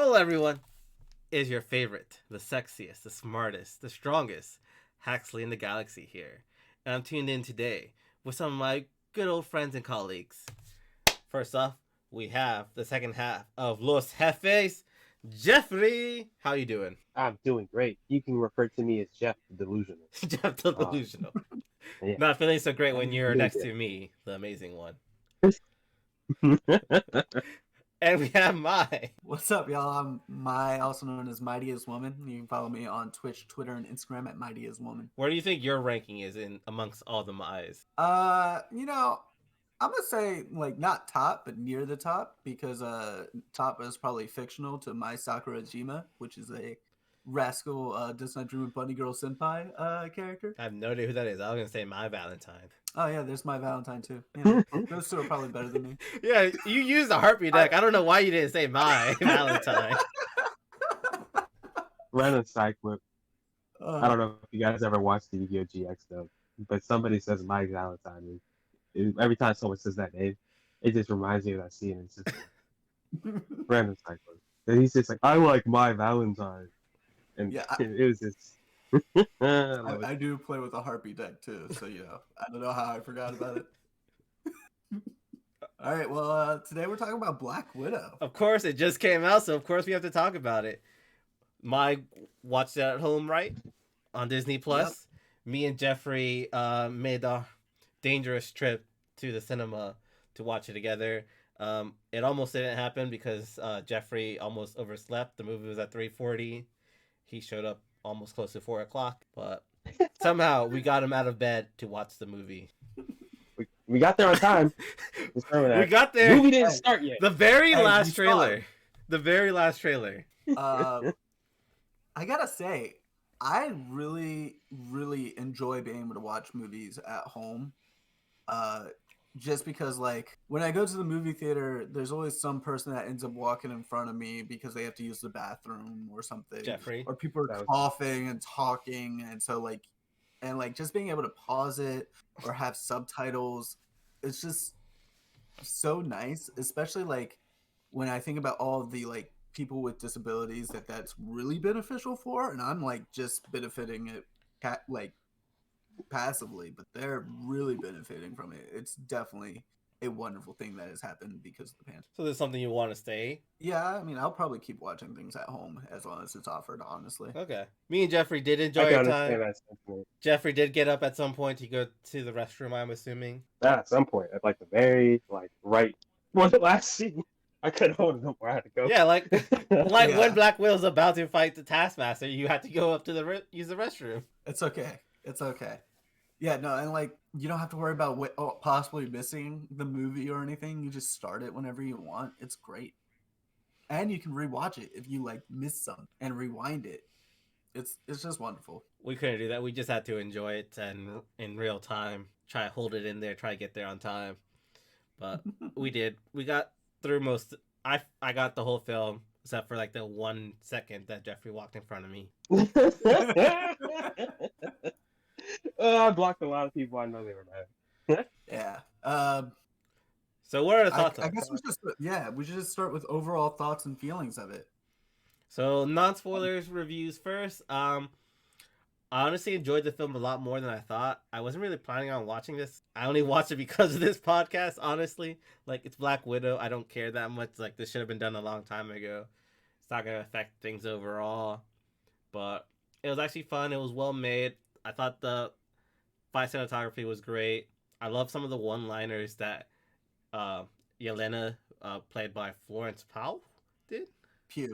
Hello, everyone. Is your favorite, the sexiest, the smartest, the strongest Haxley in the galaxy here. And I'm tuned in today with some of my good old friends and colleagues. First off, we have the second half of Los Jefes, Jeffrey. How you doing? I'm doing great. You can refer to me as Geoff the Delusional. Jeff the Uh, Delusional. yeah, Not feeling so great when you're doing next to good. me, the amazing one. And we have my. What's up, y'all? I'm Mai, also known as Mighty as Woman. You can follow me on Twitch, Twitter, and Instagram at Mighty as Woman. Where do you think your ranking is in amongst all the Mai's? I'm gonna say like not top, but near the top because top is probably fictional to Mai Sakurajima, which is a rascal Does Not Dream of Bunny Girl Senpai character. I have no idea who that is. I was gonna say my Valentine. Oh yeah, there's my Valentine too. Yeah, those two are probably better than me. Yeah, you used a heartbeat deck. I don't know why you didn't say my Valentine. Random side clip. I don't know if you guys ever watched the Yu-Gi-Oh! GX though, but somebody says my Valentine. Every time someone says that name, it just reminds me of that scene. It's just random side clip. And he's just like, I like my Valentine. And Yeah, it was just. I do play with a heartbeat deck too, so I don't know how I forgot about it. All right, well, today we're talking about Black Widow. Of course, it just came out, so of course we have to talk about it. My watched it at home, right? On Disney Plus. Yep. Me and Jeffrey made a dangerous trip to the cinema to watch it together. It almost didn't happen because Jeffrey almost overslept. The movie was at 3:40. He showed up almost close to 4 o'clock, but somehow we got him out of bed to watch the movie. We got there on time. We got there. The movie didn't start yet. The very last trailer. The very last trailer. I gotta say, I really, really enjoy being able to watch movies at home. Just because, like, when I go to the movie theater, there's always some person that ends up walking in front of me because they have to use the bathroom or something. Jeffrey. Or people are coughing and talking, and so, like, just being able to pause it or have subtitles, it's just so nice, especially, like, when I think about all of the, like, people with disabilities that's really beneficial for, and I'm, like, just benefiting it, like, passively, but they're really benefiting from it. It's definitely a wonderful thing that has happened because of the pandemic. So there's something you want to stay? Yeah, I mean, I'll probably keep watching things at home as long as it's offered, honestly. Okay. Me and Jeffrey did enjoy our time. Jeffrey did get up at some point to go to the restroom, I'm assuming. At some point, at like the very right for the last scene. I couldn't hold it where I had to go. Yeah, like when Black Widow's about to fight the Taskmaster, you had to go up to use the restroom. It's okay. It's okay. Yeah, no, and like you don't have to worry about possibly missing the movie or anything. You just start it whenever you want. It's great, and you can rewatch it if you like miss some and rewind it. It's just wonderful. We couldn't do that. We just had to enjoy it and in real time, try to hold it in there, try to get there on time. But we did. We got through most. I got the whole film except for like the 1 second that Jeffrey walked in front of me. I blocked a lot of people. I know they were mad. Yeah. So what are the thoughts? I guess we should just start with overall thoughts and feelings of it. So non-spoilers reviews first. I honestly enjoyed the film a lot more than I thought. I wasn't really planning on watching this. I only watched it because of this podcast, honestly. Like, it's Black Widow. I don't care that much. Like, this should have been done a long time ago. It's not going to affect things overall. But it was actually fun. It was well made. I thought the fight cinematography was great. I love some of the one-liners that Yelena, played by Florence Pugh, did. Pew.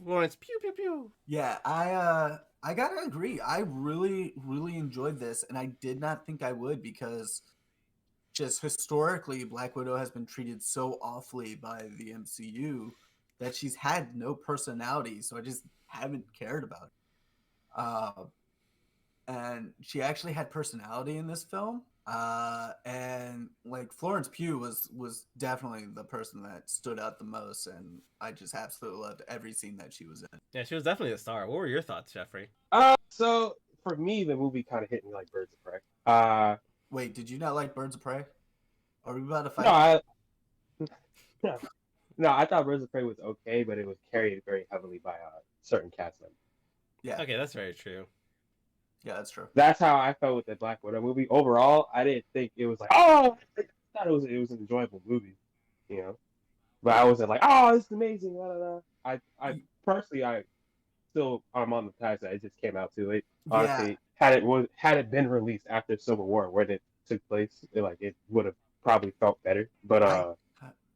Florence Pew. Yeah, I gotta agree. I really, really enjoyed this, and I did not think I would because just historically, Black Widow has been treated so awfully by the MCU that she's had no personality, so I just haven't cared about it. And she actually had personality in this film. And like Florence Pugh was definitely the person that stood out the most, and I just absolutely loved every scene that she was in. Yeah, she was definitely a star. What were your thoughts, Jeffrey? So for me, the movie kind of hit me like Birds of Prey. Wait, did you not like Birds of Prey? Are we about to fight? No, No, I thought Birds of Prey was okay, but it was carried very heavily by certain cast members. Yeah. Okay, that's very true. Yeah, that's true. That's how I felt with the Black Widow movie. Overall, I didn't think it was like, oh, I thought it was an enjoyable movie, you know. But I wasn't like, oh, this is amazing. Blah, blah, blah. I personally, I still I'm on the side that it just came out too late. Honestly, had it been released after Civil War, when it took place, it would have probably felt better. But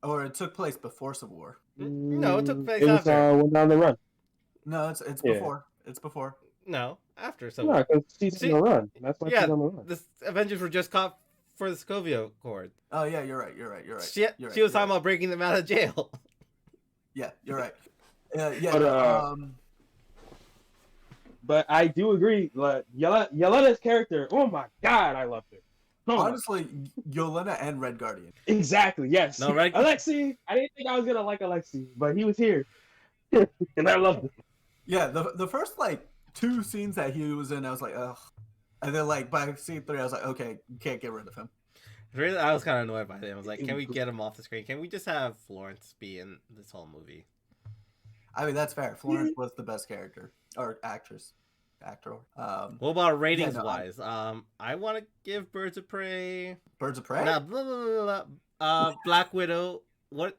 or it took place before Civil War. No, it took place it was after. went on the run. No, it's before. It's before. No, after. So No, because she's on the run. That's why she's on the run. The Avengers were just caught for the Sokovia Accord. Oh yeah, you're right. She was talking about breaking them out of jail. Yeah, you're right. But I do agree. Yelena's character, oh my god, I loved her. Oh honestly, Yelena and Red Guardian. Exactly, yes. No, Red... Alexei, I didn't think I was going to like Alexei, but he was here. And I loved him. Yeah, the first, like, 2 scenes that he was in, I was like, ugh. And then, like, by scene 3, I was like, okay, you can't get rid of him. Really, I was kind of annoyed by him. I was like, can we get him off the screen? Can we just have Florence be in this whole movie? I mean, that's fair. Florence was the best character. Or actor. What about ratings-wise? I want to give Birds of Prey... Birds of Prey? Nah, blah, blah, blah. Black Widow, what...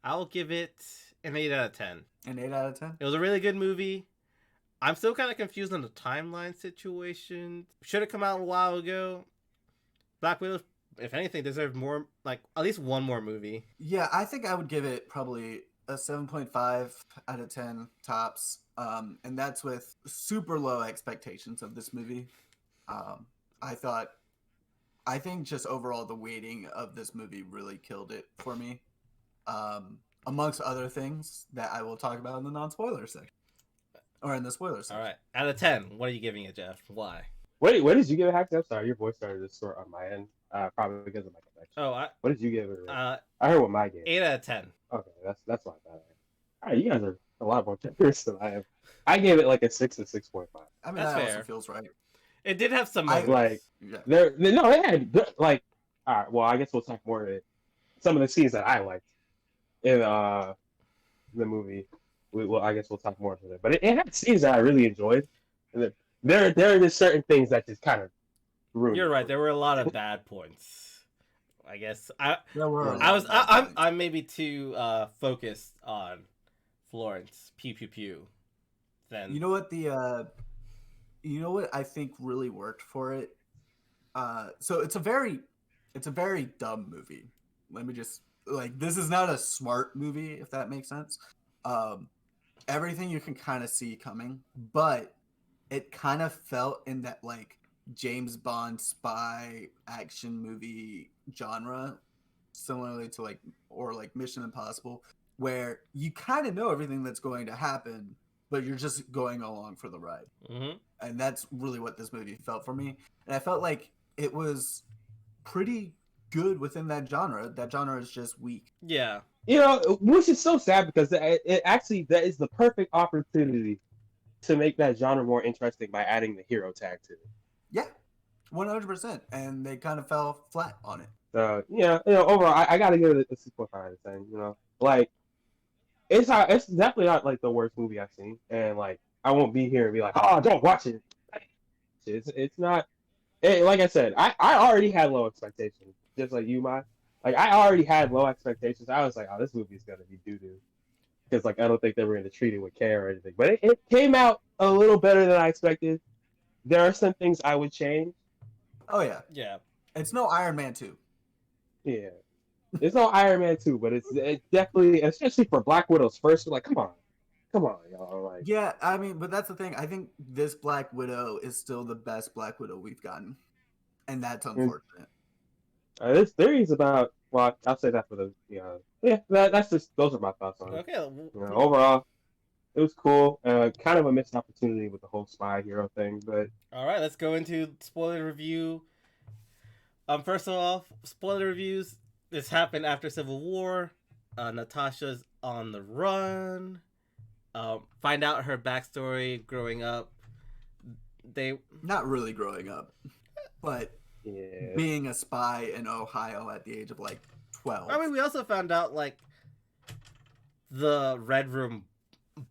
I'll give it an 8 out of 10. An 8 out of 10? It was a really good movie. I'm still kind of confused on the timeline situation. Should have come out a while ago. Black Widow, if anything, deserved more, like, at least one more movie. Yeah, I think I would give it probably a 7.5 out of 10 tops. And that's with super low expectations of this movie. I think just overall the weighting of this movie really killed it for me. Amongst other things that I will talk about in the non-spoiler section. Or in the spoiler section. All right. Out of 10, what are you giving it, Geoff? Why? Wait, what did you give it, Haxley? I'm sorry, your voice started to snort on my end. Probably because of my connection. What did you give it? I heard what my game. 8 out of 10. Okay, that's not bad. All right, you guys are a lot more generous than I am. I gave it like a 6 to 6.5. I mean, that's that fair. also feels right. It did have some moments. It had like. All right, well, I guess we'll talk more of it. Some of the scenes that I liked in the movie. I guess we'll talk more about it. But it had scenes that I really enjoyed. And there are just certain things that just kind of ruined. You're right. There were a lot of bad points. I guess I'm maybe too focused on Florence. Pew pew pew. Then you know what I think really worked for it. So it's a very dumb movie. Let me just this is not a smart movie, if that makes sense. Everything you can kind of see coming, but it kind of felt in that like James Bond spy action movie genre, similarly to like Mission Impossible, where you kind of know everything that's going to happen, but you're just going along for the ride. Mm-hmm. And that's really what this movie felt for me. And I felt like it was pretty good within that genre. That genre is just weak. Yeah. You know, which is so sad because it actually that is the perfect opportunity to make that genre more interesting by adding the hero tag to it. Yeah, 100%. And they kind of fell flat on it. Overall, I gotta give it a 6.5 out of 10. You know, like it's definitely not like the worst movie I've seen, and like I won't be here and be like, oh, don't watch it. It's not. Like I said, I already had low expectations, just like you, Mai. Like, I already had low expectations. I was like, oh, this movie's going to be doo-doo. Because, like, I don't think they were going to treat it with care or anything. But it came out a little better than I expected. There are some things I would change. Oh, yeah. Yeah. It's no Iron Man 2. Yeah. It's no Iron Man 2, but it's definitely, especially for Black Widow's first, like, come on, y'all. Like, yeah, I mean, but that's the thing. I think this Black Widow is still the best Black Widow we've gotten. And that's unfortunate. This theory is about. Well, I'll say that for the. That's just. Those are my thoughts on it. Okay. Overall, it was cool. Kind of a missed opportunity with the whole spy hero thing, but. All right, let's go into spoiler review. First of all, spoiler reviews. This happened after Civil War. Natasha's on the run. Find out her backstory growing up. They not really growing up, but. Yeah. Being a spy in Ohio at the age of like 12. I mean, we also found out like the Red Room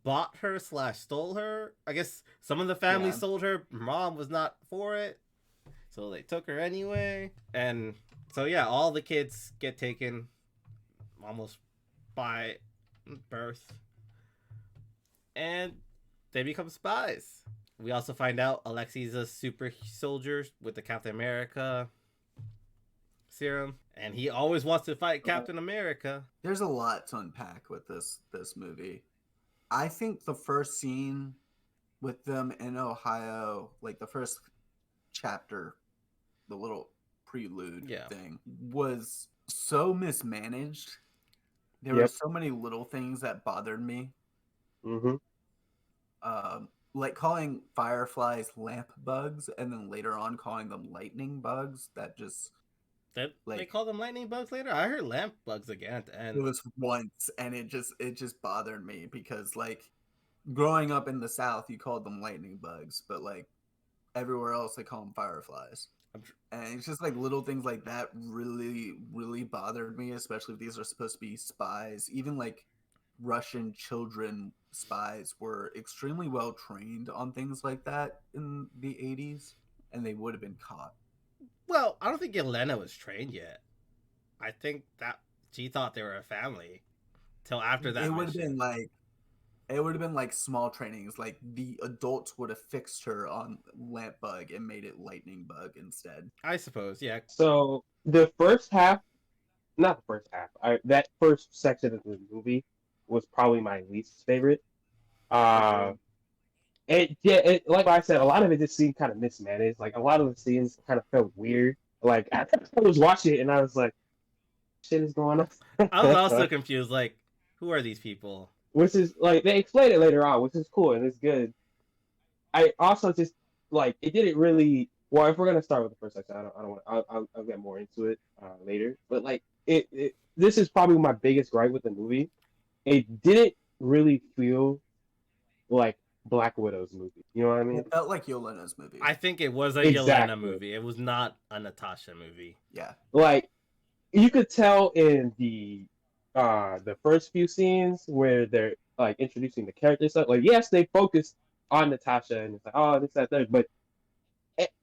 bought her slash stole her. I guess some of the family Yeah. sold her. Mom was not for it, so they took her anyway. And so yeah, all the kids get taken almost by birth, and they become spies. We also find out Alexi's a super soldier with the Captain America serum, and he always wants to fight Captain America. There's a lot to unpack with this movie. I think the first scene with them in Ohio, like the first chapter, the little prelude thing, was so mismanaged. There were so many little things that bothered me. Mm-hmm. Like calling fireflies lamp bugs and then later on calling them lightning bugs. That just they call them lightning bugs later. I heard lamp bugs again at the end. It was once, and it just bothered me because like growing up in the South, you called them lightning bugs, but like everywhere else they call them fireflies. And it's just like little things like that really bothered me, especially if these are supposed to be spies. Even like Russian children spies were extremely well trained on things like that in the 80s, and they would have been caught. Well, I don't think Yelena was trained yet. I think that she thought they were a family till after that. It would have been like small trainings. Like the adults would have fixed her on lamp bug and made it lightning bug instead. I suppose, yeah. So the first half, not the first half, that first section of the movie was probably my least favorite. Like I said, a lot of it just seemed kind of mismanaged. Like a lot of the scenes kind of felt weird. Like I was watching it and I was like, "Shit is going on." I was also confused. Like, who are these people? Which is like they explain it later on, which is cool and it's good. I also just like it didn't really. Well, if we're gonna start with the first section, I don't want. I'll get more into it later. But like this is probably my biggest gripe with the movie. It didn't really feel like Black Widow's movie. You know what I mean? It felt like Yelena's movie. I think it was a Yelena movie. It was not a Natasha movie. Yeah. Like you could tell in the first few scenes where they're like introducing the characters stuff. Like yes, they focused on Natasha and it's like oh this that third, but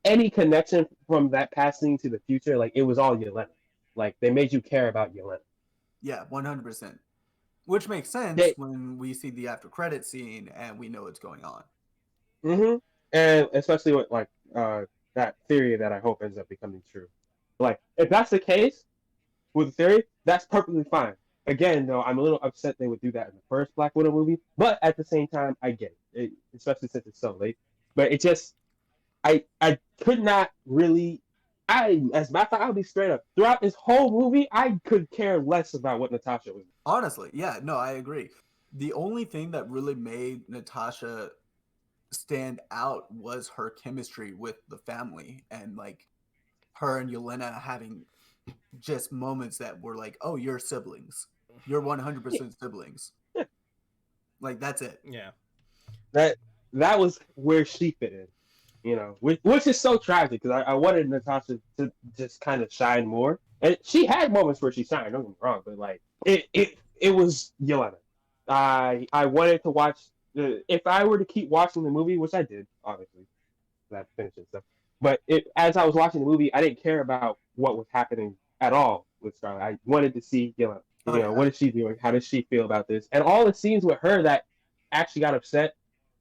any connection from that past scene to the future, like it was all Yelena. Like they made you care about Yelena. Yeah, 100%. Which makes sense when we see the after credit scene and we know what's going on. Mm-hmm. And especially with like that theory that I hope ends up becoming true. Like if that's the case with the theory, that's perfectly fine. Again, though, I'm a little upset they would do that in the first Black Widow movie, but at the same time, I get it, especially since it's so late. But it just, I could not really. As a matter of fact, I'll be straight up. Throughout this whole movie, I could care less about what Natasha was. Honestly, yeah, no, I agree. The only thing that really made Natasha stand out was her chemistry with the family and like her and Yelena having just moments that were like, oh, you're siblings. You're 100% siblings. Like that's it. Yeah. That was where she fit in. You know, which is so tragic because I wanted Natasha to just kind of shine more, and she had moments where she shined. Don't get me wrong, but like it was Yelena. I wanted to watch if I were to keep watching the movie, which I did, obviously, that finishes stuff. But as I was watching the movie, I didn't care about what was happening at all with Scarlett. I wanted to see Yelena. What is she doing? How does she feel about this? And all the scenes with her that actually got upset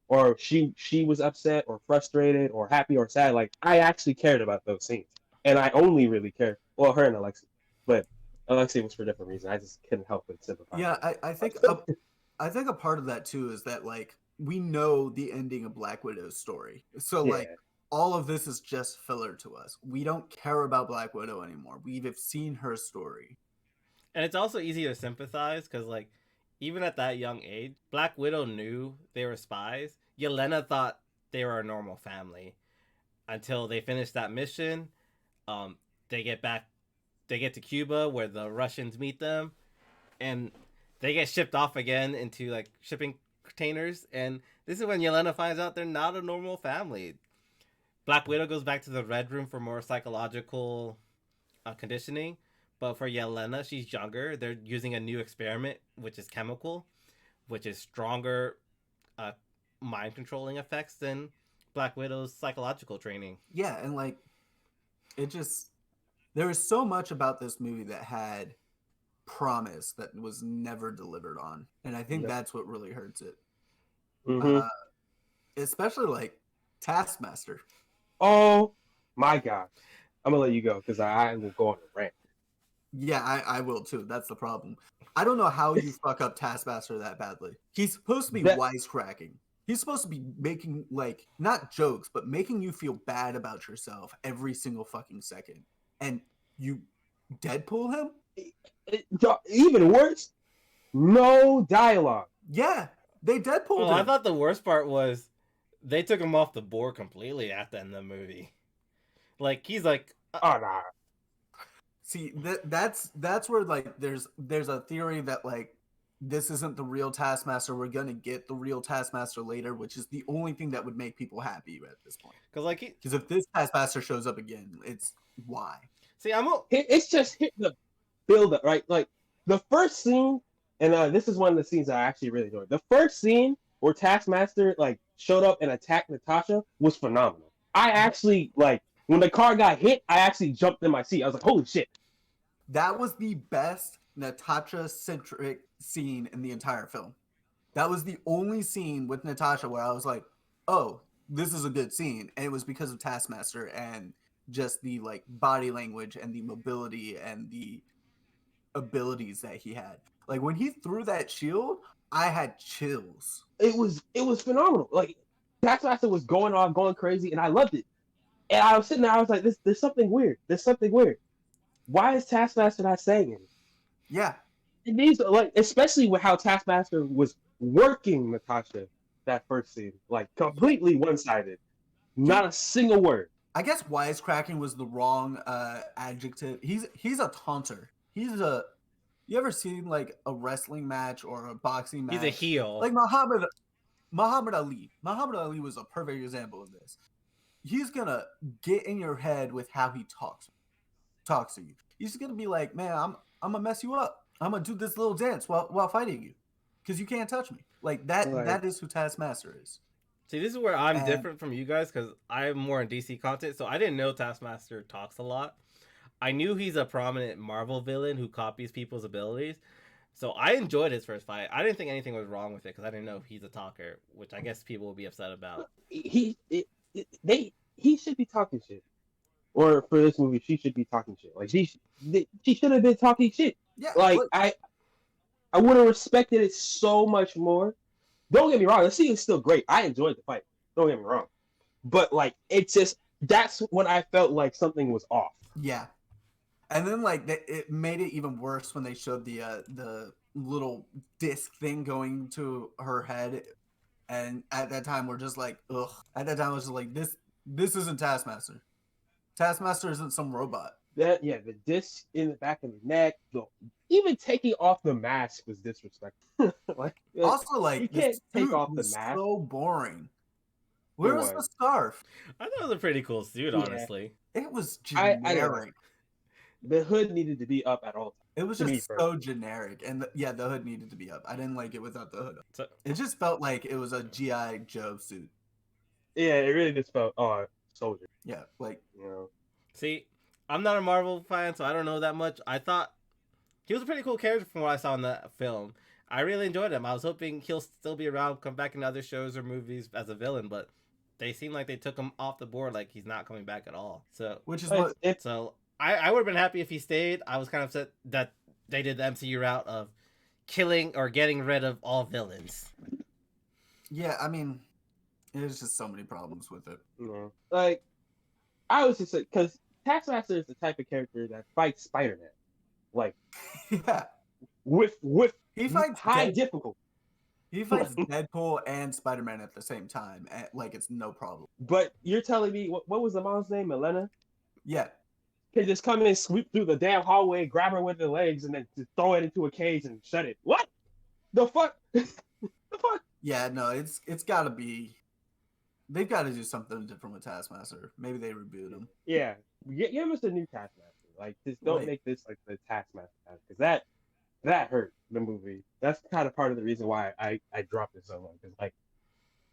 or she was upset or frustrated or happy or sad, like I actually cared about those scenes. And I only really cared, well, her and Alexi. But Alexi was for different reasons. I just couldn't help but sympathize. Yeah, I think I think a part of that too is that like we know the ending of Black Widow's story. So like all of this is just filler to us. We don't care about Black Widow anymore. We've seen her story. And it's also easy to sympathize because like even at that young age, Black Widow knew they were spies. Yelena thought they were a normal family until they finished that mission. They get to Cuba where the Russians meet them, and they get shipped off again into like shipping containers. And this is when Yelena finds out they're not a normal family. Black Widow goes back to the Red Room for more psychological conditioning. But for Yelena, she's younger. They're using a new experiment, which is chemical. which is stronger uh, mind controlling effects than Black Widow's psychological training. Yeah, and like it just there was so much about this movie that had promise that was never delivered on, and I think that's what really hurts it. Mm-hmm. Especially like Taskmaster. Oh my god, I'm gonna let you go because I will go on a rant. Yeah, I will too. That's the problem. I don't know how you fuck up Taskmaster that badly. He's supposed to be wisecracking. He's supposed to be making like not jokes, but making you feel bad about yourself every single fucking second. And you Deadpool him? Even worse, no dialogue. Yeah, they Deadpooled him. I thought the worst part was they took him off the board completely at the end of the movie. Like he's like, oh nah. See, that's where like there's a theory that like this isn't the real Taskmaster. We're gonna get the real Taskmaster later, which is the only thing that would make people happy at this point. Because if this Taskmaster shows up again, it's why. See, it's just hit the build up, right? Like the first scene, and this is one of the scenes I actually really enjoyed. The first scene where Taskmaster like showed up and attacked Natasha was phenomenal. I actually like when the car got hit, I actually jumped in my seat. I was like, holy shit. That was the best Natasha-centric scene in the entire film. That was the only scene with Natasha where I was like, oh, this is a good scene. And it was because of Taskmaster and just the like body language and the mobility and the abilities that he had. Like when he threw that shield, I had chills. It was phenomenal. Like Taskmaster was going on, going crazy, and I loved it. And I was sitting there, I was like, there's something weird. There's something weird. Why is Taskmaster not saying it? Yeah. It needs like, especially with how Taskmaster was working Natasha that first scene, like completely one-sided, not a single word. I guess wisecracking was the wrong adjective. He's a taunter. You ever seen like a wrestling match or a boxing match? He's a heel. Like Muhammad Ali. Muhammad Ali was a perfect example of this. He's gonna get in your head with how he talks to you. He's gonna be like, man, I'm gonna mess you up. I'm gonna do this little dance while fighting you, because you can't touch me. Like that. Right. That is who Taskmaster is. See, this is where I'm different from you guys because I'm more in DC content, so I didn't know Taskmaster talks a lot. I knew he's a prominent Marvel villain who copies people's abilities, so I enjoyed his first fight. I didn't think anything was wrong with it because I didn't know he's a talker, which I guess people will be upset about. He should be talking shit. Or for this movie, she should be talking shit. Like she should have been talking shit. Yeah. Like I would have respected it so much more. Don't get me wrong, the scene is still great. I enjoyed the fight. Don't get me wrong. But like it's just that's when I felt like something was off. Yeah. And then like it made it even worse when they showed the little disc thing going to her head. And at that time we're just like, ugh. At that time I was just like, this isn't Taskmaster. Taskmaster isn't some robot. The disc in the back of the neck, even taking off the mask was disrespectful. Also, like you can't take off the mask. So boring. Where was the scarf? I thought it was a pretty cool suit, honestly. It was generic. The hood needed to be up at all times. It was just so generic, and the hood needed to be up. I didn't like it without the hood up. It just felt like it was a G.I. Joe suit. Yeah, it really just felt soldier. Yeah, like See, I'm not a Marvel fan, so I don't know that much. I thought he was a pretty cool character from what I saw in the film. I really enjoyed him. I was hoping he'll still be around, come back in other shows or movies as a villain, but they seem like they took him off the board, like he's not coming back at all. So, which is what. So I would have been happy if he stayed. I was kind of upset that they did the MCU route of killing or getting rid of all villains. Yeah, I mean, there's just so many problems with it. No. Like, I was just like, because Taskmaster is the type of character that fights Spider-Man. Like, yeah, with he fights high difficulty. He fights Deadpool and Spider-Man at the same time. Like, it's no problem. But you're telling me, what was the mom's name? Elena? Yeah. Can just come in and sweep through the damn hallway, grab her with the legs, and then just throw it into a cage and shut it. What? The fuck? The fuck? Yeah, no, it's got to be. They've got to do something different with Taskmaster. Maybe they reboot him. Yeah, give us a new Taskmaster. Like, just don't make this like the Taskmaster, because that hurt the movie. That's kind of part of the reason why I dropped it so long. Because like,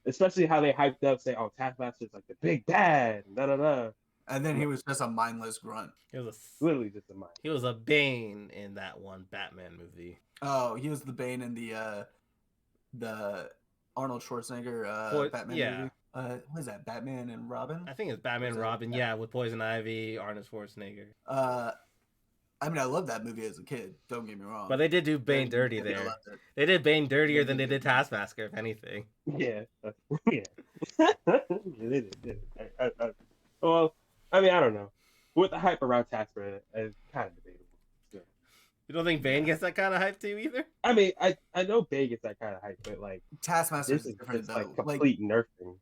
especially how they hyped up, say, "Oh, Taskmaster's like the big bad," da da da. And then he was just a mindless grunt. He was Literally just a mind. he was a Bane in that one Batman movie. Oh, he was the Bane in the Arnold Schwarzenegger Batman movie. What is that? Batman and Robin? I think it's Batman and Robin, yeah, with Poison Ivy, Arnold Schwarzenegger. I mean, I loved that movie as a kid. Don't get me wrong. But they did do Bane dirty there. They did Bane dirtier than they did Taskmaster, if anything. Yeah, yeah. They did. Well, I mean, I don't know. With the hype around Taskmaster, it's kind of debatable. So. You don't think Bane gets that kind of hype too, either? I mean, I know Bane gets that kind of hype, but like Taskmaster this is different just though. like complete nerfing.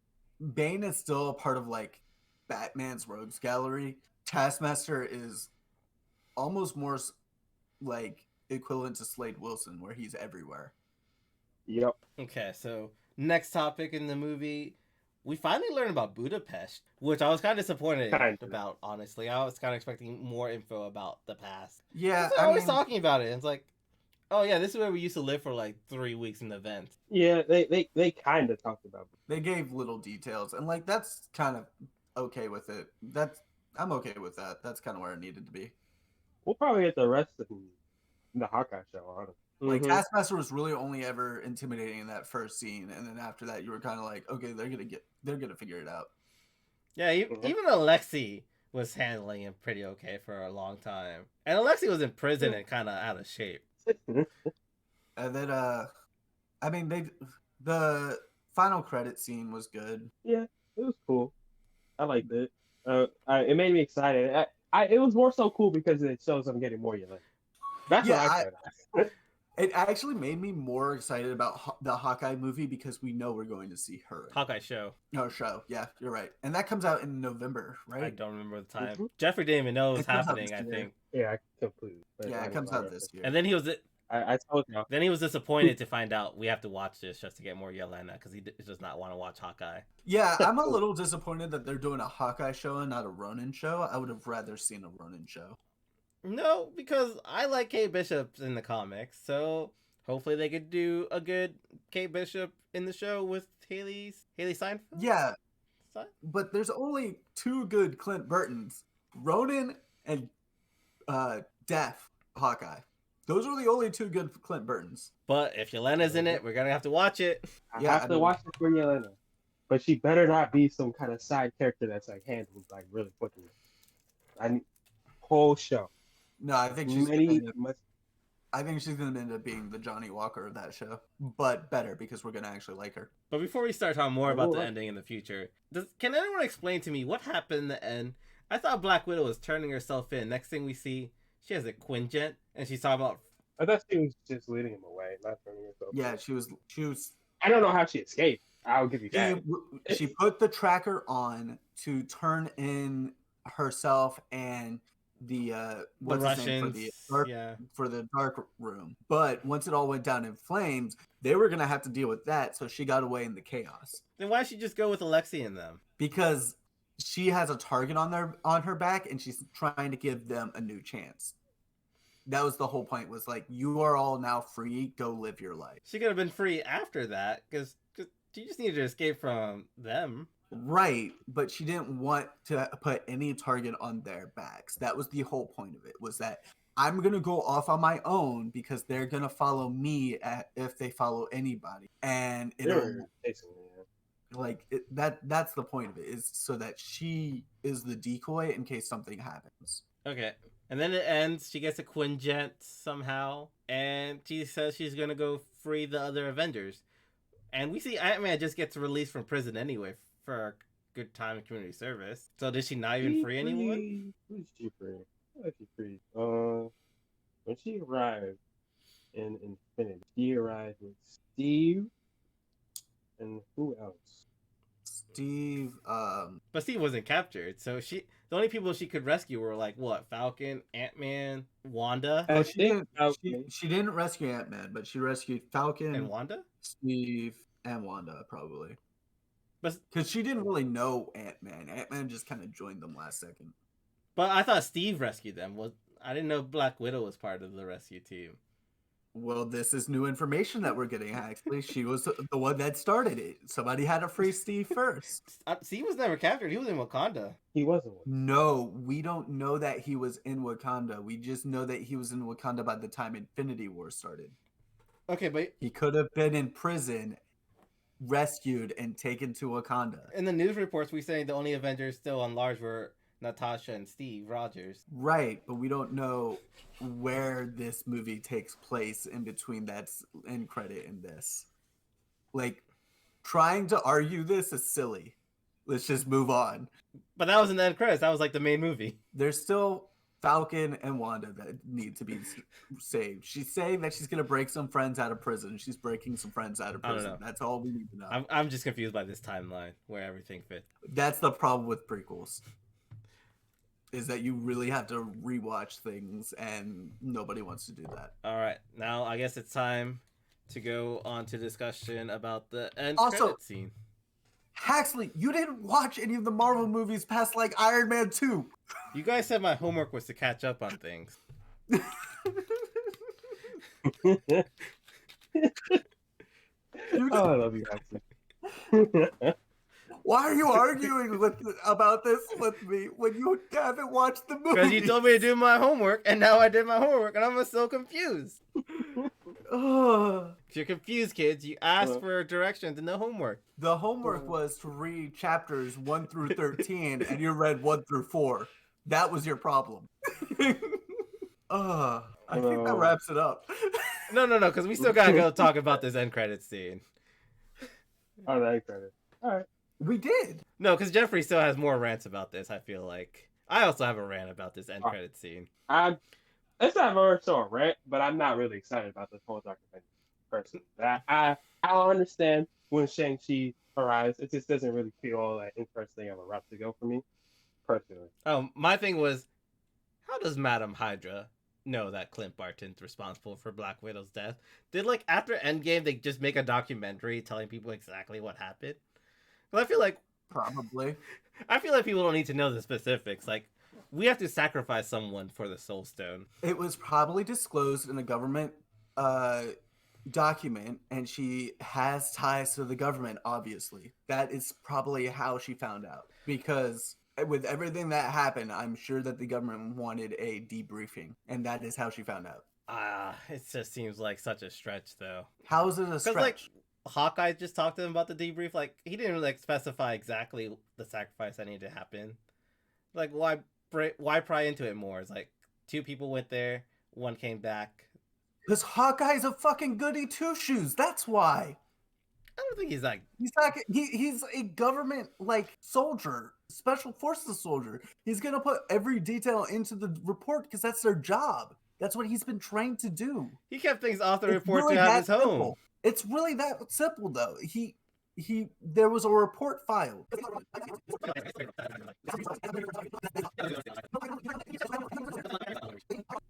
Bane is still a part of like Batman's rogues gallery. Taskmaster is almost more like equivalent to Slade Wilson, where he's everywhere. Yep. Okay, so next topic in the movie, we finally learned about Budapest, which I was kind of disappointed about, honestly. I was kind of expecting more info about the past. Yeah, I was talking about it. It's like, oh yeah, this is where we used to live for like 3 weeks in the vent. Yeah, they kind of talked about it. They gave little details, and like that's kind of okay with it. I'm okay with that. That's kind of where it needed to be. We'll probably get the rest of the Hawkeye show on it. Like Taskmaster was really only ever intimidating in that first scene, and then after that, you were kind of like, okay, they're gonna figure it out. Yeah, even Alexei was handling him pretty okay for a long time, and Alexei was in prison and kind of out of shape. And then, I mean, the final credit scene was good. Yeah, it was cool. I liked it. It made me excited. It was more so cool because it shows I'm getting more Yelena. That's what I said. It actually made me more excited about the Hawkeye movie because we know we're going to see her. Hawkeye show. No, show. Yeah, you're right. And that comes out in November, right? I don't remember the time. Jeffrey didn't even know it was happening, I think. Yeah, I completely. Yeah, it comes out this year. And then he was... I told you. Then he was disappointed to find out we have to watch this just to get more Yelena because he does not want to watch Hawkeye. Yeah, I'm a little disappointed that they're doing a Hawkeye show and not a Ronin show. I would have rather seen a Ronin show. No, because I like Kate Bishop in the comics, so hopefully they could do a good Kate Bishop in the show with Haley Steinfeld. Yeah, but there's only 2 good Clint Burtons, Ronin and Death Hawkeye. Those are the only 2 good Clint Burtons. But if Yelena's in it, we're gonna have to watch it. I have to watch it for Yelena, but she better not be some kind of side character that's like handled like really quickly. I need whole show. No, I think she's gonna end up being the Johnny Walker of that show, but better because we're gonna actually like her. But before we start talking more about the ending in the future, can anyone explain to me what happened in the end? I thought Black Widow was turning herself in. Next thing we see, she has a Quinjet, and she's talking about... I thought she was just leading him away, not turning herself in. Yeah, she was... I don't know how she escaped. I'll give you that. She put the tracker on to turn in herself and the Russians for the dark room. But once it all went down in flames, they were gonna have to deal with that, so she got away in the chaos. Then why did she just go with Alexei and them? Because she has a target on her back, and she's trying to give them a new chance. That was the whole point. Was like, you are all now free. Go live your life. She could have been free after that because she just needed to escape from them. Right, but she didn't want to put any target on their backs. That was the whole point of it, was that I'm going to go off on my own because they're going to follow me if they follow anybody. And that's the point of it, is so that she is the decoy in case something happens. Okay. And then it ends. She gets a Quinjet somehow, and she says she's going to go free the other Avengers. And we see Ant-Man just gets released from prison anyway for a good time in community service. So did she not even free anyone? Who's she free? Who is she free? When she arrived in Infinity, she arrived with Steve and who else? Steve. But Steve wasn't captured, so the only people she could rescue were like what? Falcon, Ant-Man, Wanda. She didn't rescue Ant-Man, but she rescued Falcon and Wanda, Steve, and Wanda probably. But because she didn't really know Ant-Man. Ant-Man just kind of joined them last second. But I thought Steve rescued them. I didn't know Black Widow was part of the rescue team. Well, this is new information that we're getting, Haxley. She was the one that started it. Somebody had to free Steve first. Steve was never captured. He was in Wakanda. He wasn't one. No, we don't know that he was in Wakanda. We just know that he was in Wakanda by the time Infinity War started. Okay, but He could have been in prison, rescued, and taken to Wakanda. in the news reports, we say the only Avengers still on large were Natasha and Steve Rogers. Right, but we don't know where this movie takes place in between that end credit and this. Like, trying to argue this is silly. Let's just move on. But that was in the end credits. That was like the main movie. There's still Falcon and Wanda that need to be saved. She's saying that she's going to break some friends out of prison. She's breaking some friends out of I don't prison. know. That's all we need to know. I'm just confused by this timeline where everything fits. That's the problem with prequels. Is that you really have to rewatch things, and nobody wants to do that. All right, now I guess it's time to go on to discussion about the end Also- credit scene. Haxley, you didn't watch any of the Marvel movies past like Iron Man 2. You guys said my homework was to catch up on things. You Oh, I love you, Haxley. Why are you arguing about this with me when you haven't watched the movie? Because you told me to do my homework, and now I did my homework, and I'm so confused. Ugh. You're confused, kids. You asked for directions in the homework. The homework was to read chapters 1 through 13, and you read 1 through 4. That was your problem. I think that wraps it up. No, because we still gotta go talk about this end credit scene. Oh, that credit. All right. We did. No, because Jeffrey still has more rants about this, I feel like. I also have a rant about this end credit scene. It's not very so a rant, but I'm not really excited about this whole Dark Avenger person. I understand when Shang-Chi arrives. It just doesn't really feel all that interesting of a route to go for me, personally. Oh, my thing was, how does Madame Hydra know that Clint Barton's responsible for Black Widow's death? Did, like, after Endgame, they just make a documentary telling people exactly what happened? Well, I feel like Probably. people don't need to know the specifics. Like, we have to sacrifice someone for the Soul Stone. It was probably disclosed in a government document, and she has ties to the government, obviously. That is probably how she found out. Because with everything that happened, I'm sure that the government wanted a debriefing, and that is how she found out. It just seems like such a stretch, though. How is it a stretch? Like, Hawkeye just talked to him about the debrief. Like, he didn't like specify exactly the sacrifice that needed to happen. Like, why pry into it more? It's like 2 people went there, 1 came back. Because Hawkeye's a fucking goody two-shoes. That's why. I don't think he's like. He's not. He's a government like soldier, special forces soldier. He's gonna put every detail into the report because that's their job. That's what he's been trained to do. He kept things off the It's report really to have that his home. simple. It's really that simple, though. There was a report filed.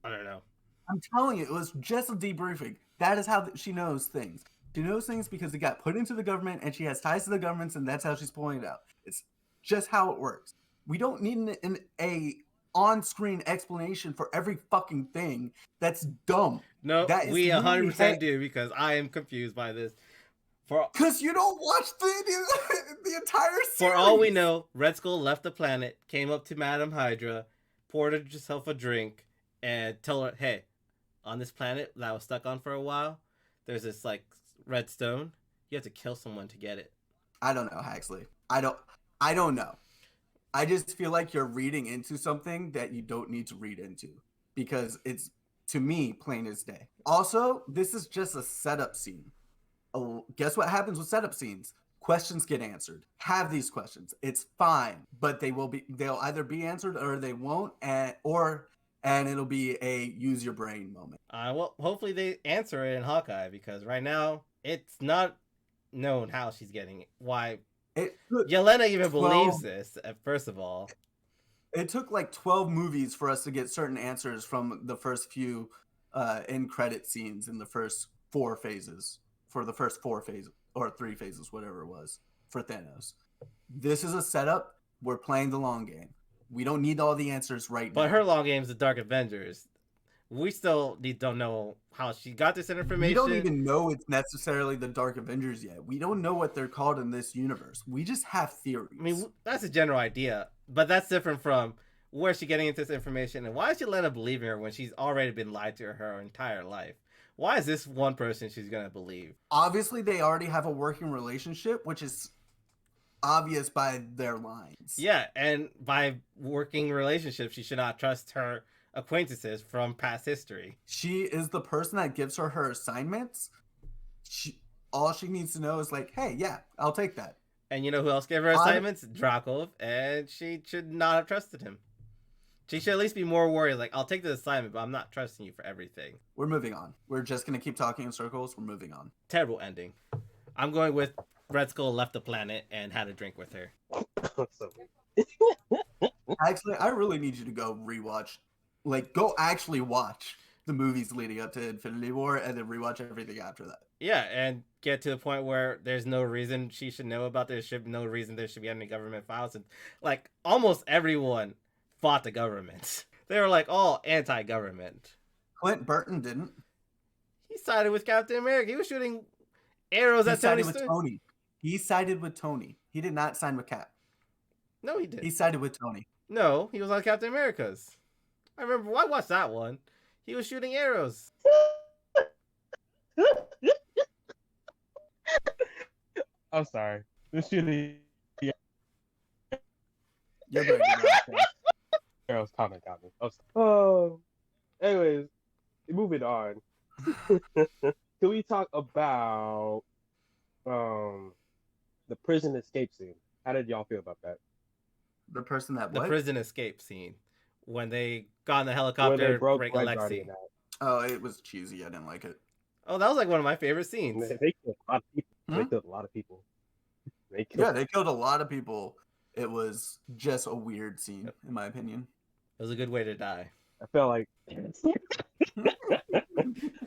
I don't know. I'm telling you, it was just a debriefing. That is how she knows things. She knows things because it got put into the government, and she has ties to the governments, and that's how she's pulling it out. It's just how it works. We don't need a on-screen explanation for every fucking thing. That's dumb. No, That is we 100% literally- do, because I am confused by this. Because you don't watch the entire series. For all we know, Red Skull left the planet, came up to Madame Hydra, poured herself a drink, and told her, hey, on this planet that I was stuck on for a while, there's this, like, red stone. You have to kill someone to get it. I don't know, Haxley. I don't know. I just feel like you're reading into something that you don't need to read into. Because it's, to me, plain as day. Also, this is just a setup scene. Guess what happens with setup scenes? Questions get answered. Have these questions. It's fine, but they'll either be answered or they won't, and it'll be a use your brain moment. Well, hopefully they answer it in Hawkeye, because right now it's not known how she's getting it. Why? Yelena even believes this, first of all. It took like 12 movies for us to get certain answers from the first few end credit scenes in the first 4 phases. For the first 4 phases, or 3 phases, whatever it was, for Thanos. This is a setup. We're playing the long game. We don't need all the answers right now. But her long game is the Dark Avengers. We still don't know how she got this information. We don't even know it's necessarily the Dark Avengers yet. We don't know what they're called in this universe. We just have theories. I mean, that's a general idea, but that's different from where's she getting into this information and why is Yelena believing her when she's already been lied to her entire life? Why is this one person she's gonna believe? Obviously, they already have a working relationship, which is obvious by their lines. Yeah, and by working relationships, she should not trust her acquaintances from past history. She is the person that gives her assignments. All she needs to know is like, hey, yeah, I'll take that. And you know who else gave her assignments? Dracov, and she should not have trusted him. She should at least be more worried, like, I'll take the assignment, but I'm not trusting you for everything. We're moving on. We're just going to keep talking in circles. We're moving on. Terrible ending. I'm going with Red Skull left the planet and had a drink with her. Actually, I really need you to go rewatch. Like, go actually watch the movies leading up to Infinity War and then rewatch everything after that. Yeah, and get to the point where there's no reason she should know about this. No reason there should be any government files. And, like, almost everyone fought the government. They were, like, all anti-government. Clint Burton didn't. He sided with Captain America. He was shooting arrows at Tony Stark. He sided with Tony. He did not side with Cap. No, he didn't. He sided with Tony. No, he was on Captain America's. I remember, I watched that one. He was shooting arrows. I'm sorry. This shooting. You're very good. Arrows comment got me. Oh. Anyways, moving on. Can we talk about the prison escape scene? How did y'all feel about that? The person that the what? prison escape scene when they got in the helicopter and break Alexei. Oh, it was cheesy. I didn't like it. Oh, that was like one of my favorite scenes. They killed a lot of people. They killed a lot of people. They killed a lot of people. It was just a weird scene, in my opinion. It was a good way to die. I felt like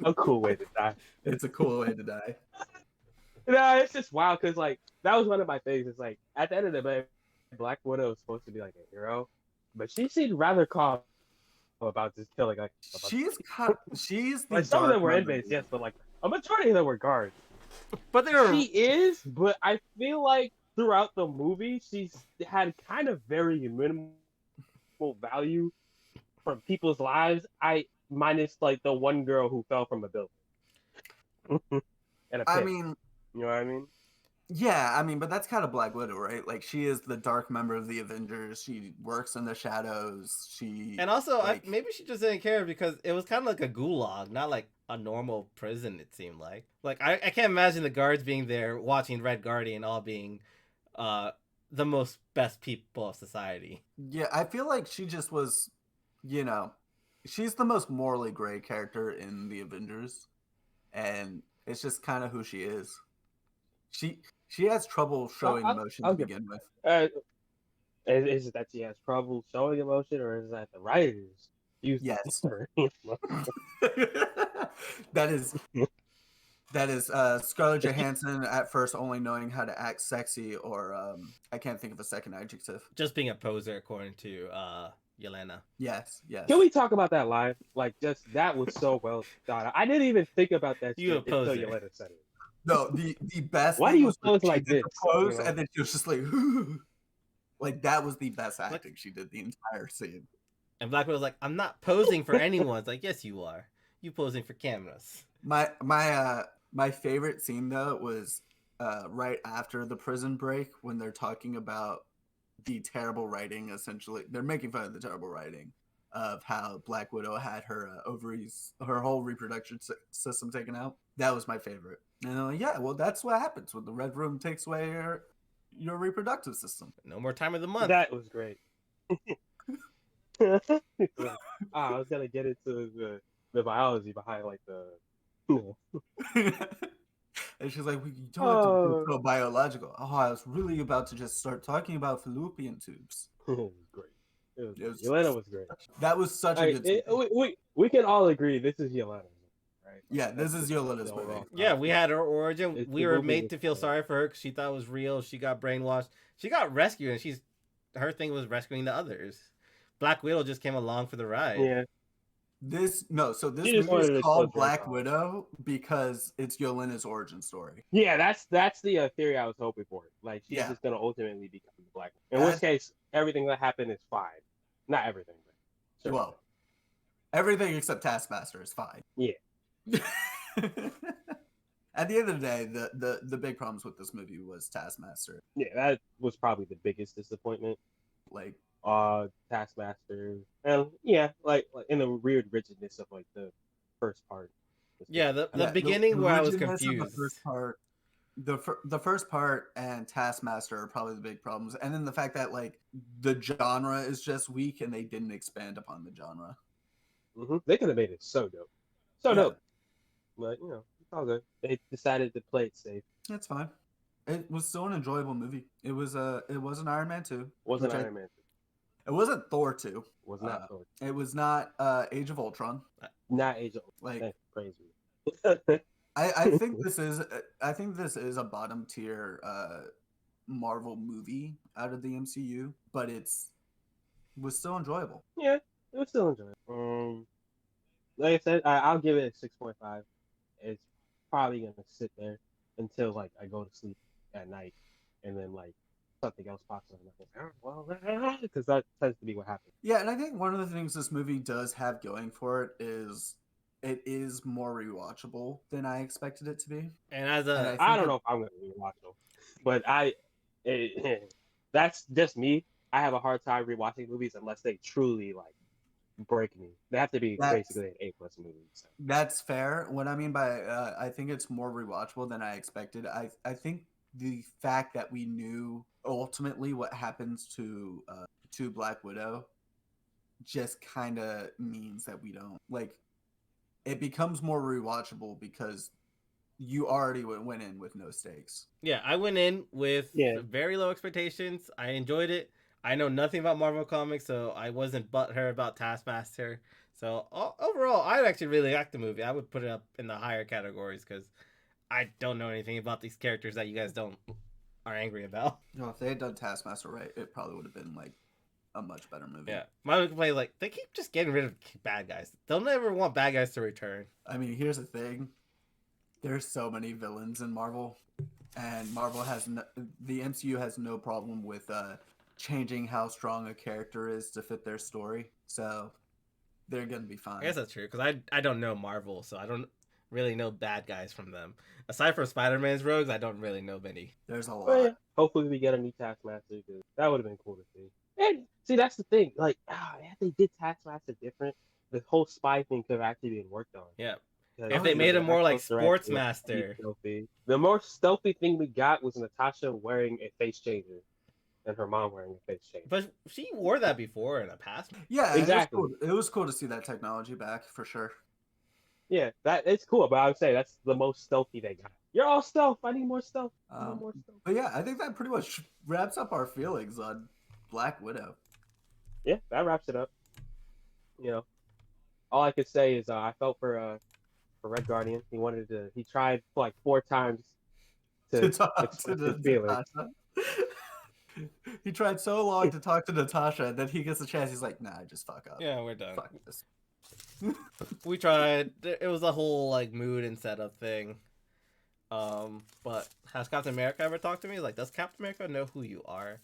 a cool way to die. It's a cool way to die. No, it's just wild because like that was one of my things. It's like at the end of the day, Black Widow was supposed to be like a hero, but she seemed rather calm about just killing like. She's the like some of them were inmates, yes, but like a majority of them were guards. But they were. She is, but I feel like throughout the movie, she's had kind of very minimal value from people's lives. Minus like the one girl who fell from a building. And a pit. I mean, you know what I mean? Yeah, I mean, but that's kind of Black Widow, right? Like she is the dark member of the Avengers. She works in the shadows. And also, maybe she just didn't care because it was kind of like a gulag, not like a normal prison. It seemed like I can't imagine the guards being there watching Red Guardian all being the most best people of society. Yeah, I feel like she just was, she's the most morally gray character in the Avengers, and it's just kind of who she is. She has trouble showing emotion to begin with. Is it that she has trouble showing emotion, or is it that the writers use That is Scarlett Johansson at first only knowing how to act sexy, or I can't think of a second adjective. Just being a poser, according to Yelena. Yes. Can we talk about that line? Like, just that was so well done. I didn't even think about that until Yelena said it. No, the best. Why do you pose like this? Pose, and then she was just like that was the best acting she did the entire scene. And Black Widow's like, I'm not posing for anyone. It's like, yes, you are. You posing for cameras. My favorite scene though was right after the prison break when they're talking about the terrible writing. Essentially, they're making fun of the terrible writing of how Black Widow had her ovaries, her whole reproduction system taken out. That was my favorite. Well, that's what happens when the Red Room takes away your reproductive system. No more time of the month. That was great. I was gonna get into the biology behind like the. And she's like, "We don't have to go biological." Oh, I was really about to just start talking about fallopian tubes. It was great. Yelena was great. That was such a good scene. We can all agree this is Yelena, right? Yeah, this is Yelena's movie. Yeah, we had her origin. We were made to feel sorry for her because she thought it was real. She got brainwashed. She got rescued, and her thing was rescuing the others. Black Widow just came along for the ride. Yeah. This so this She just movie is wanted to kill called Draco. Black Widow because it's Yelena's origin story. Yeah, that's the theory I was hoping for. Like she's Yeah. just gonna ultimately become the Black Widow. In Yeah. which case, everything that happened is fine. Not everything, but certain Well, everything except Taskmaster is fine. Yeah. At the end of the day, the big problems with this movie was Taskmaster. Yeah, that was probably the biggest disappointment. Like, Taskmaster, and yeah, like in the weird rigidness of like the first part. Yeah, the beginning where I was rigidness of confused. The first part, the first part and Taskmaster are probably the big problems, and then the fact that like the genre is just weak and they didn't expand upon the genre. They could have made it so dope, so Yeah. dope. But it's all good. They decided to play it safe. It's fine. It was still an enjoyable movie. It was an Iron Man 2. Wasn't Iron Man 2. It wasn't Thor 2. Was not Thor. It was not Age of Ultron. Not Age of Like, praise me. I think this is a bottom tier Marvel movie out of the MCU, but was still enjoyable. Yeah, it was still enjoyable. Like I said, I'll give it a 6.5. It's probably gonna sit there until like I go to sleep at night, and then like something else pops up, and I'm like, oh, well, because that tends to be what happens. Yeah, and I think one of the things this movie does have going for it is it is more rewatchable than I expected it to be. And as I don't know if I'm gonna rewatch them, but that's just me. I have a hard time rewatching movies unless they truly like break me. They have to be basically an A+ movie. So. That's fair. What I mean by I think it's more rewatchable than I expected. I think the fact that we knew ultimately what happens to Black Widow just kind of means that we don't like. It becomes more rewatchable because you already went in with no stakes. Yeah, I went in with very low expectations. I enjoyed it. I know nothing about Marvel Comics, so I wasn't butthurt about Taskmaster. So overall, I actually really liked the movie. I would put it up in the higher categories because I don't know anything about these characters that you guys are angry about. No, if they had done Taskmaster right, it probably would have been like a much better movie. Yeah, my complaint is like they keep just getting rid of bad guys. They'll never want bad guys to return. I mean, here's the thing: there's so many villains in Marvel, and Marvel the MCU has no problem with changing how strong a character is to fit their story. So they're gonna be fine. I guess that's true because I don't know Marvel, so I don't really know bad guys from them. Aside from Spider-Man's rogues, I don't really know many. There's a lot. Well, yeah. Hopefully we get a new Taskmaster because that would have been cool to see. And see, that's the thing. Like, if they did Taskmaster different, the whole spy thing could have actually been worked on. Yeah. If they made him more like Sportsmaster. The more stealthy thing we got was Natasha wearing a face changer. And her mom wearing a face changer. But she wore that before in a past. Yeah, exactly. It was cool to see that technology back for sure. Yeah, it's cool, but I would say that's the most stealthy they got. You're all stealth. I need more stealth. But yeah, I think that pretty much wraps up our feelings on Black Widow. Yeah, that wraps it up. All I could say is I felt for Red Guardian. He tried like 4 times to talk to the feelings. He tried so long to talk to Natasha, and then he gets a chance. He's like, "Nah, just fuck up." Yeah, we're done. Fuck this. We tried. It was a whole like mood and setup thing. But has Captain America ever talked to me? Like, does Captain America know who you are?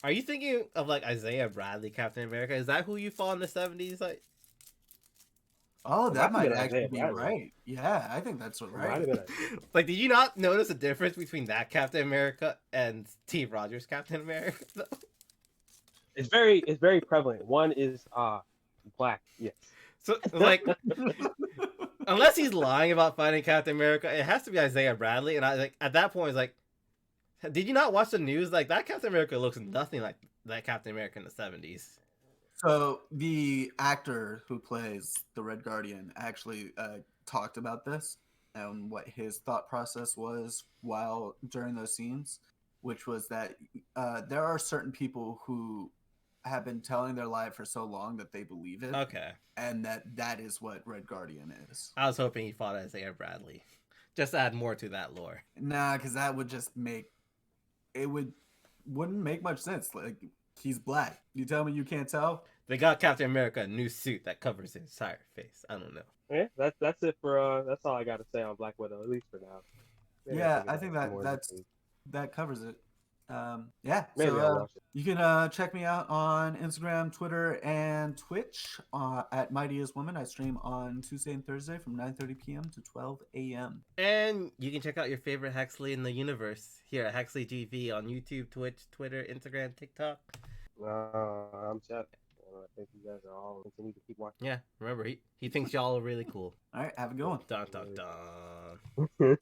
Are you thinking of like Isaiah Bradley, Captain America? Is that who you saw in the 70s? Like, oh, that might actually be right. Yeah, I think that's right. Like, did you not notice a difference between that Captain America and Steve Rogers Captain America? It's very prevalent. One is black. Yes. So like, unless he's lying about fighting Captain America, it has to be Isaiah Bradley. And I like at that point, it's like, did you not watch the news? Like, that Captain America looks nothing like that Captain America in the 70s. So the actor who plays the Red Guardian actually talked about this and what his thought process was during those scenes, which was that there are certain people who have been telling their lie for so long that they believe it. Okay. And that is what Red Guardian is. I was hoping he fought Isaiah Bradley. Just to add more to that lore. Nah, because that would just wouldn't make much sense. Like, he's black. You tell me you can't tell? They got Captain America a new suit that covers his entire face. I don't know. Yeah, that's it for that's all I got to say on Black Widow, at least for now. Maybe I'll Yeah, think I about think it some more that's next week. that covers it. Yeah, Maybe so I'll watch it. you can check me out on Instagram, Twitter, and Twitch at Mighty as Woman. I stream on Tuesday and Thursday from 9:30 p.m. to 12 a.m. And you can check out your favorite Haxley in the universe here at Haxley GV on YouTube, Twitch, Twitter, Instagram, TikTok. I'm Geoff. I think you guys are all continue to keep watching. Yeah, remember, he thinks y'all are really cool. All right, have a good one. Dun, dun, dun.